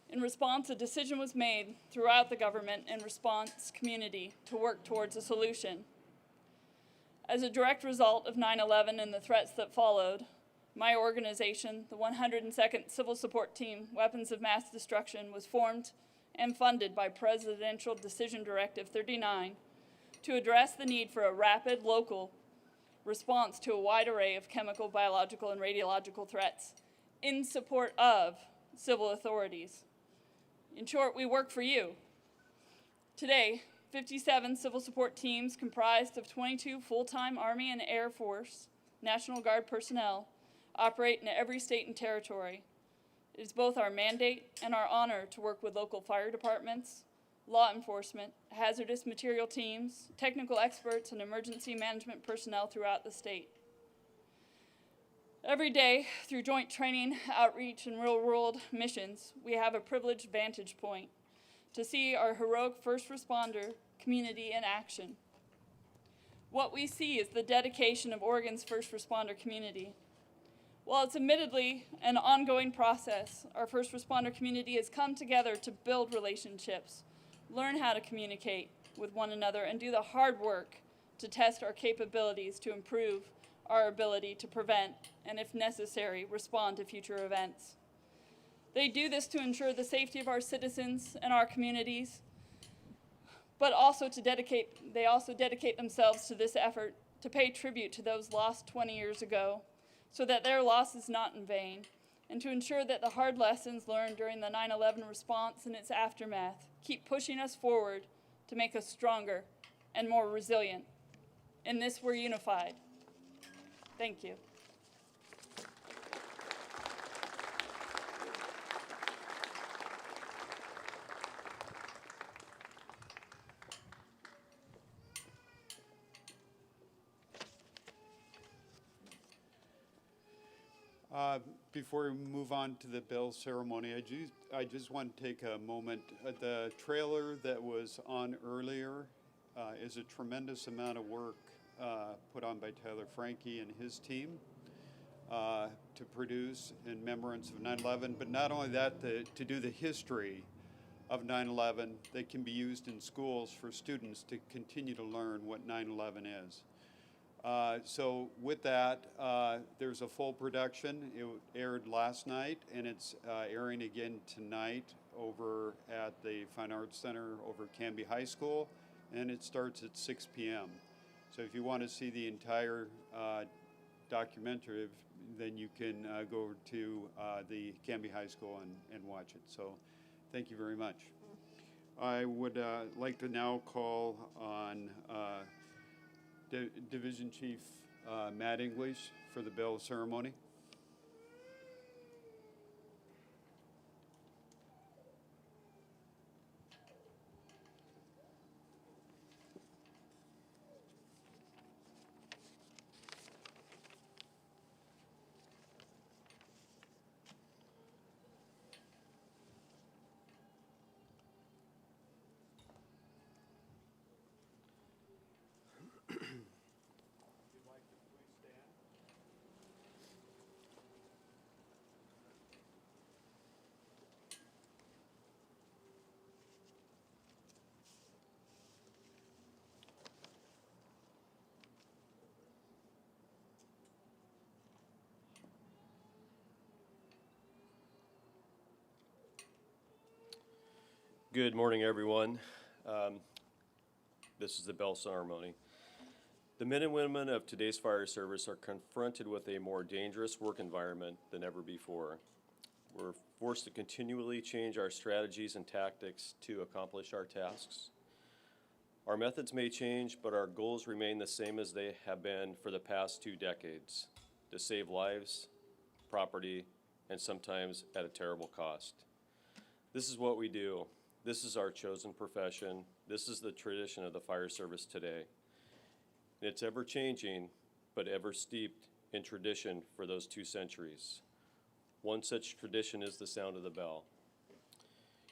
In response, a decision was made throughout the government and response community to work towards a solution. As a direct result of 9/11 and the threats that followed, my organization, the 102nd Civil Support Team, Weapons of Mass Destruction, was formed and funded by Presidential Decision Directive 39 to address the need for a rapid local response to a wide array of chemical, biological, and radiological threats in support of civil authorities. In short, we work for you. Today, 57 civil support teams comprised of 22 full-time Army and Air Force National Guard personnel operate in every state and territory. It is both our mandate and our honor to work with local fire departments, law enforcement, hazardous material teams, technical experts, and emergency management personnel throughout the state. Every day, through joint training, outreach, and real-world missions, we have a privileged vantage point to see our heroic first responder community in action. What we see is the dedication of Oregon's first responder community. While it's admittedly an ongoing process, our first responder community has come together to build relationships, learn how to communicate with one another, and do the hard work to test our capabilities to improve our ability to prevent and, if necessary, respond to future events. They do this to ensure the safety of our citizens and our communities, but they also dedicate themselves to this effort to pay tribute to those lost 20 years ago so that their loss is not in vain, and to ensure that the hard lessons learned during the 9/11 response and its aftermath keep pushing us forward to make us stronger and more resilient. In this, we're unified. Thank you. Before we move on to the bell ceremony, I just want to take a moment. The trailer that was on earlier is a tremendous amount of work put on by Tyler Frankie and his team to produce in remembrance of 9/11. But not only that, to do the history of 9/11 that can be used in schools for students to continue to learn what 9/11 is. So with that, there's a full production. It aired last night, and it's airing again tonight over at the Fine Arts Center over at Canby High School, and it starts at 6 p.m. So if you want to see the entire documentary, then you can go over to the Canby High School and watch it. So thank you very much. I would like to now call on Division Chief Matt English for the bell ceremony. Good morning, everyone. This is the bell ceremony. The men and women of today's fire service are confronted with a more dangerous work environment than ever before. We're forced to continually change our strategies and tactics to accomplish our tasks. Our methods may change, but our goals remain the same as they have been for the past 2 decades: to save lives, property, and sometimes at a terrible cost. This is what we do. This is our chosen profession. This is the tradition of the fire service today. And it's ever changing, but ever steeped in tradition for those 2 centuries. One such tradition is the sound of the bell.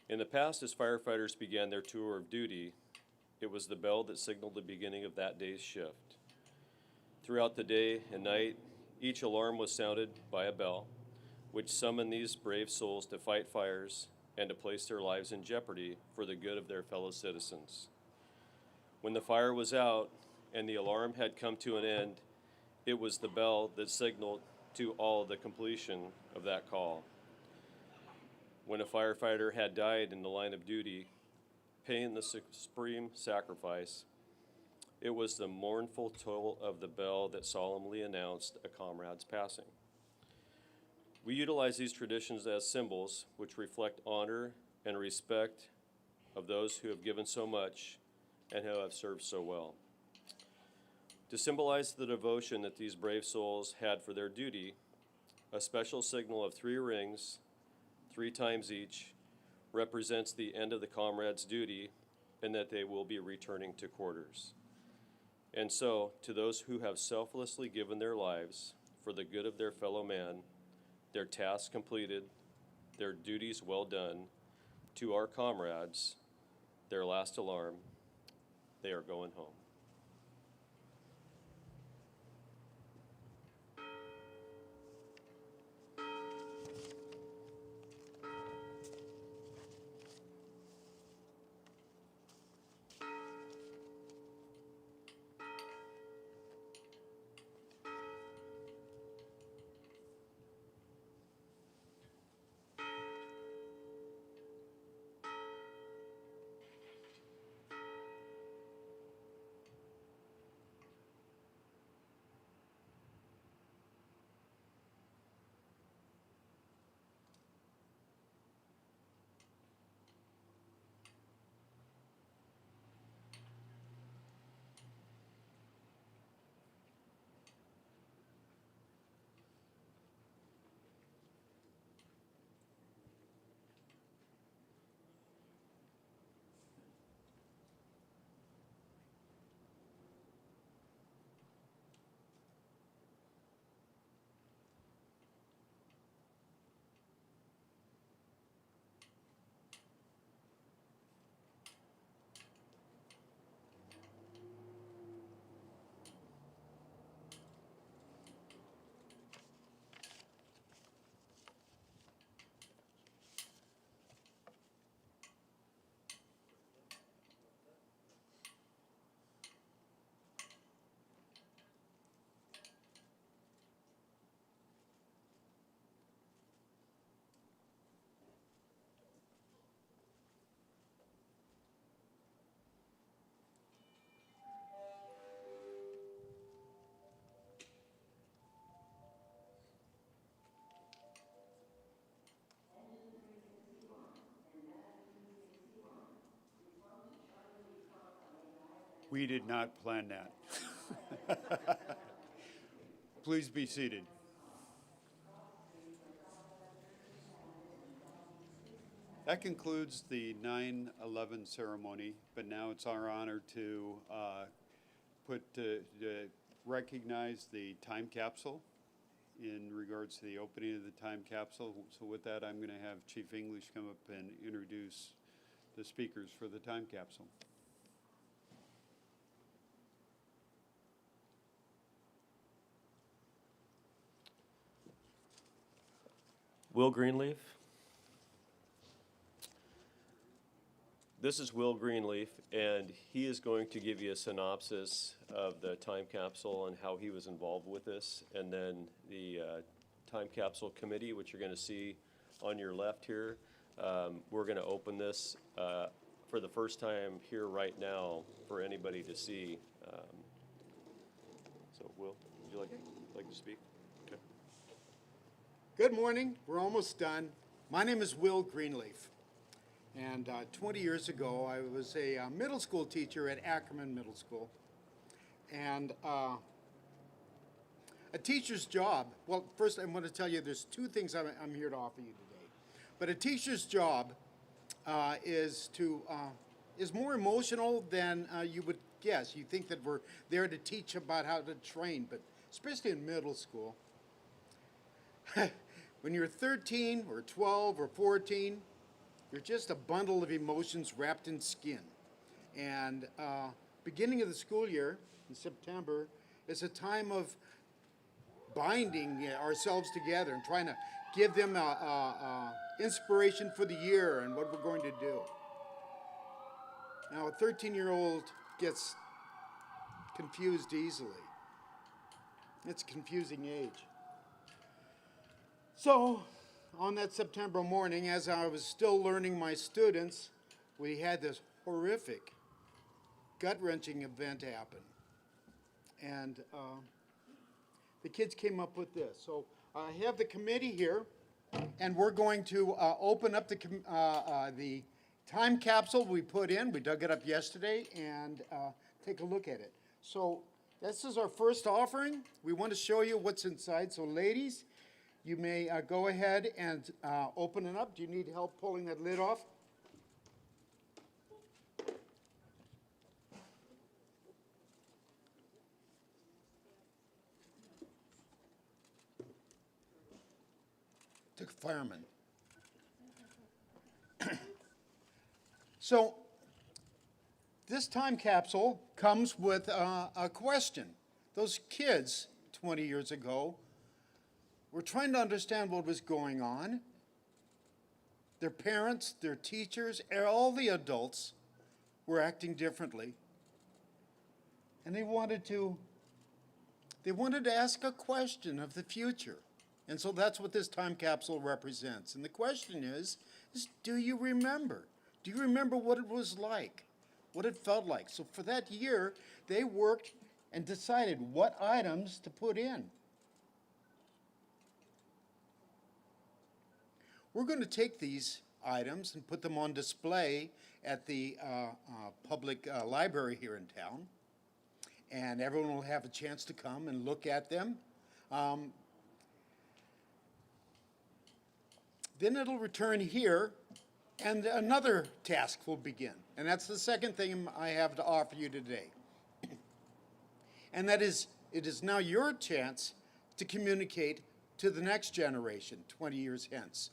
In the past, as firefighters began their tour of duty, it was the bell that signaled the beginning of that day's shift. Throughout the day and night, each alarm was sounded by a bell, which summoned these brave souls to fight fires and to place their lives in jeopardy for the good of their fellow citizens. When the fire was out and the alarm had come to an end, it was the bell that signaled to all the completion of that call. When a firefighter had died in the line of duty, paying the supreme sacrifice, it was the mournful toll of the bell that solemnly announced a comrade's passing. We utilize these traditions as symbols which reflect honor and respect of those who have given so much and who have served so well. To symbolize the devotion that these brave souls had for their duty, a special signal of 3 rings, 3 times each, represents the end of the comrade's duty and that they will be returning to quarters. And so, to those who have selflessly given their lives for the good of their fellow man, their tasks completed, their duties well done, to our comrades, their last alarm, they are going home. We did not plan that. Please be seated. That concludes the 9/11 ceremony, but now it's our honor to recognize the time capsule in regards to the opening of the time capsule. So with that, I'm going to have Chief English come up and introduce the speakers for the time capsule. Will Greenleaf. This is Will Greenleaf, and he is going to give you a synopsis of the time capsule and how he was involved with this, and then the time capsule committee, which you're going to see on your left here. We're going to open this for the first time here right now for anybody to see. So, Will, would you like to speak? Okay. Good morning. We're almost done. My name is Will Greenleaf. And 20 years ago, I was a middle school teacher at Ackerman Middle School. And a teacher's job, well, first I want to tell you there's two things I'm here to offer you today. But a teacher's job is more emotional than you would guess. You think that we're there to teach about how to train, but especially in middle school. When you're 13 or 12 or 14, you're just a bundle of emotions wrapped in skin. And beginning of the school year in September is a time of binding ourselves together and trying to give them inspiration for the year and what we're going to do. Now, a 13-year-old gets confused easily. It's a confusing age. So, on that September morning, as I was still learning my students, we had this horrific, gut-wrenching event happen. And the kids came up with this. So I have the committee here, and we're going to open up the time capsule we put in. We dug it up yesterday, and take a look at it. So this is our first offering. We want to show you what's inside. So ladies, you may go ahead and open it up. Do you need help pulling that lid off? Took a fireman. So this time capsule comes with a question. Those kids 20 years ago were trying to understand what was going on. Their parents, their teachers, all the adults were acting differently. And they wanted to ask a question of the future. And so that's what this time capsule represents. And the question is do you remember? Do you remember what it was like? What it felt like? So for that year, they worked and decided what items to put in. We're going to take these items and put them on display at the public library here in town. And everyone will have a chance to come and look at them. Then it'll return here, and another task will begin. And that's the second thing I have to offer you today. And that is, it is now your chance to communicate to the next generation 20 years hence.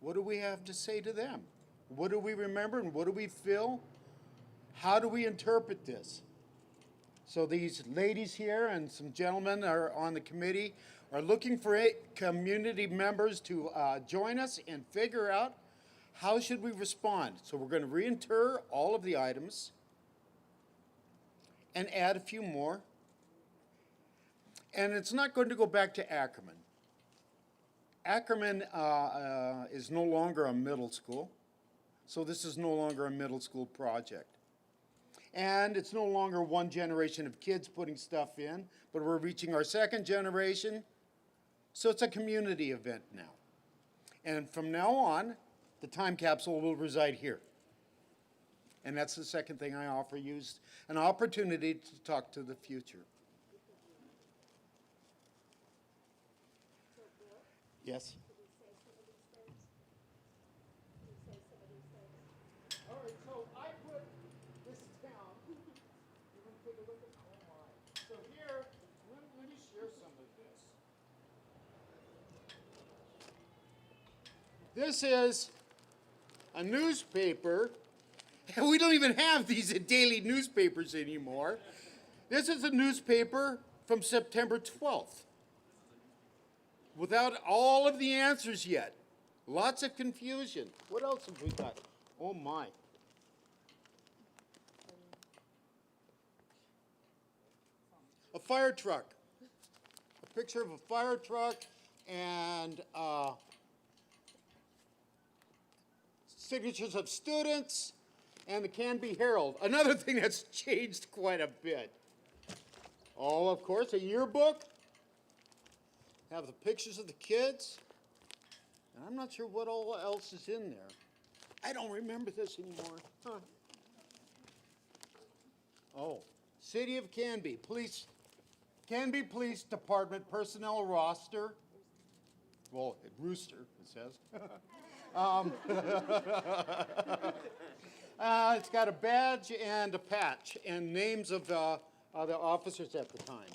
What do we have to say to them? What do we remember and what do we feel? How do we interpret this? So these ladies here and some gentlemen are on the committee are looking for community members to join us and figure out how should we respond. So we're going to reinter all of the items and add a few more. And it's not going to go back to Ackerman. Ackerman is no longer a middle school, so this is no longer a middle school project. And it's no longer one generation of kids putting stuff in, but we're reaching our second generation, so it's a community event now. And from now on, the time capsule will reside here. And that's the second thing I offer you, is an opportunity to talk to the future. Yes? All right, so I put this down. You want to take a look at, oh my. So here, let me share some of this. This is a newspaper. We don't even have these daily newspapers anymore. This is a newspaper from September 12th. Without all of the answers yet. Lots of confusion. What else have we got? Oh my. A fire truck. A picture of a fire truck and signatures of students and the Canby Herald. Another thing that's changed quite a bit. Oh, of course, a yearbook. Have the pictures of the kids. And I'm not sure what all else is in there. I don't remember this anymore. Huh. Oh, City of Canby, Canby Police Department personnel roster. Well, rooster, it says. It's got a badge and a patch and names of the officers at the time.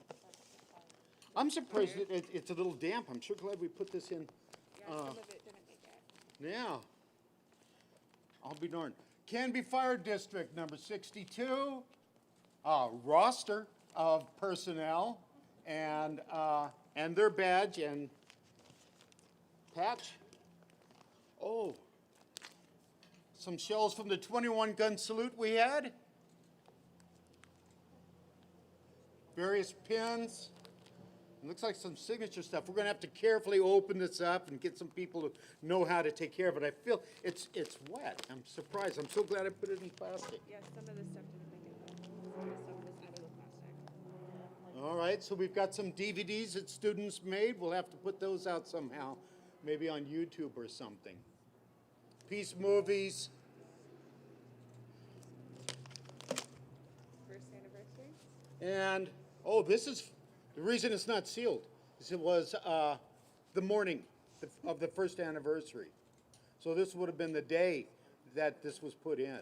I'm surprised it's a little damp. I'm sure glad we put this in. Yeah, some of it didn't make it. Yeah. I'll be darned. Canby Fire District, number 62. Roster of personnel and their badge and patch. Oh. Some shells from the 21 gun salute we had. Various pins. It looks like some signature stuff. We're going to have to carefully open this up and get some people to know how to take care of it. I feel it's wet. I'm surprised. I'm so glad I put it in plastic. Yeah, some of this stuff didn't make it though. Some of this had to go plastic. All right, so we've got some DVDs that students made. We'll have to put those out somehow, maybe on YouTube or something. Peace movies. First anniversary? And, oh, this is, the reason it's not sealed is it was the morning of the first anniversary. So this would have been the day that this was put in.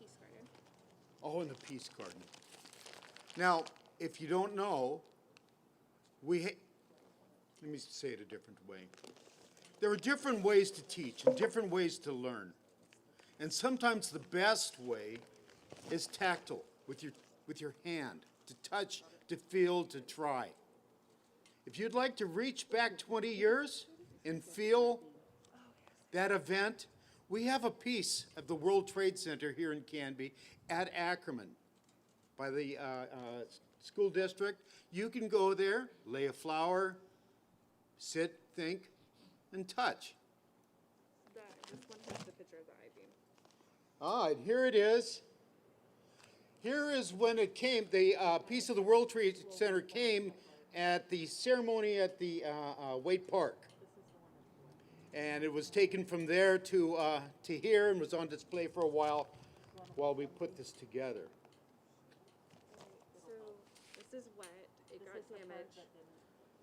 Peace garden. Oh, and the peace garden. Now, if you don't know, let me say it a different way. There are different ways to teach and different ways to learn. And sometimes the best way is tactile, with your hand, to touch, to feel, to try. If you'd like to reach back 20 years and feel that event, we have a piece of the World Trade Center here in Canby at Ackerman by the school district. You can go there, lay a flower, sit, think, and touch. This one has the picture of the I-beam. Ah, and here it is. Here is when it came, the piece of the World Trade Center came at the ceremony at the Waite Park. And it was taken from there to here and was on display for a while we put this together. So this is wet. It got damaged.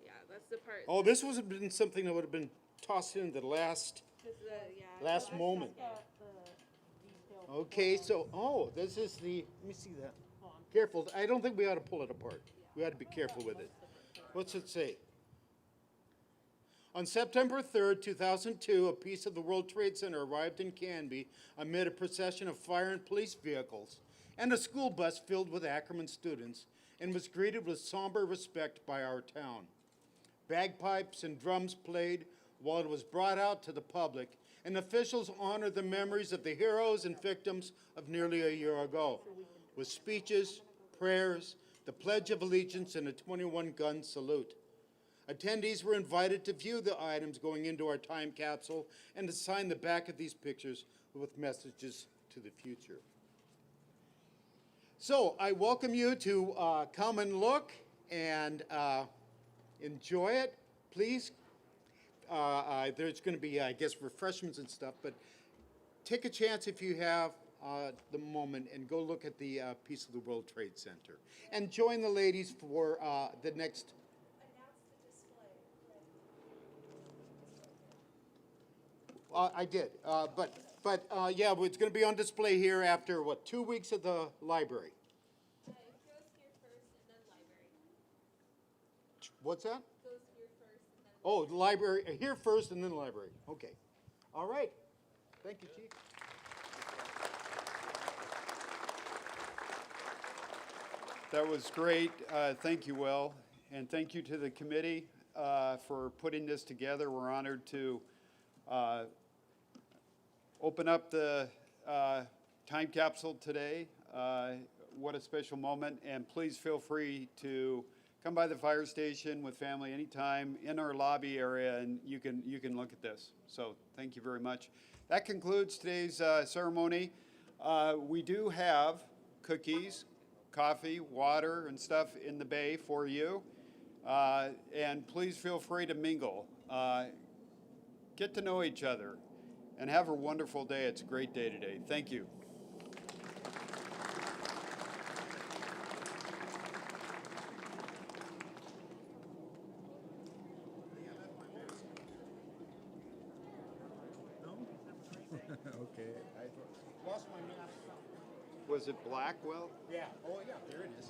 Yeah, that's the part. Oh, this would have been something that would have been tossed in the last moment. Okay, so, this is the, let me see that. Careful, I don't think we ought to pull it apart. We ought to be careful with it. What's it say? On September 3rd, 2002, a piece of the World Trade Center arrived in Canby amid a procession of fire and police vehicles and a school bus filled with Ackerman students and was greeted with somber respect by our town. Bagpipes and drums played while it was brought out to the public, and officials honored the memories of the heroes and victims of nearly a year ago, with speeches, prayers, the Pledge of Allegiance, and a 21-gun salute. Attendees were invited to view the items going into our time capsule and to sign the back of these pictures with messages to the future. So I welcome you to come and look and enjoy it. Please there's going to be, I guess, refreshments and stuff, but take a chance if you have the moment and go look at the piece of the World Trade Center. And join the ladies for the next. I did, but yeah, it's going to be on display here after, what, 2 weeks at the library? It goes here first and then library. What's that? Goes here first and then. Oh, the library, here first and then the library. Okay. All right. Thank you, Chief. That was great. Thank you, Will. And thank you to the committee for putting this together. We're honored to open up the time capsule today. What a special moment. And please feel free to come by the fire station with family anytime in our lobby area, and you can look at this. So thank you very much. That concludes today's ceremony. We do have cookies, coffee, water, and stuff in the bay for you. And please feel free to mingle. Get to know each other. And have a wonderful day. It's a great day today. Thank you. Okay. I lost my mask. Was it Blackwell? Yeah. Oh, yeah. There it is.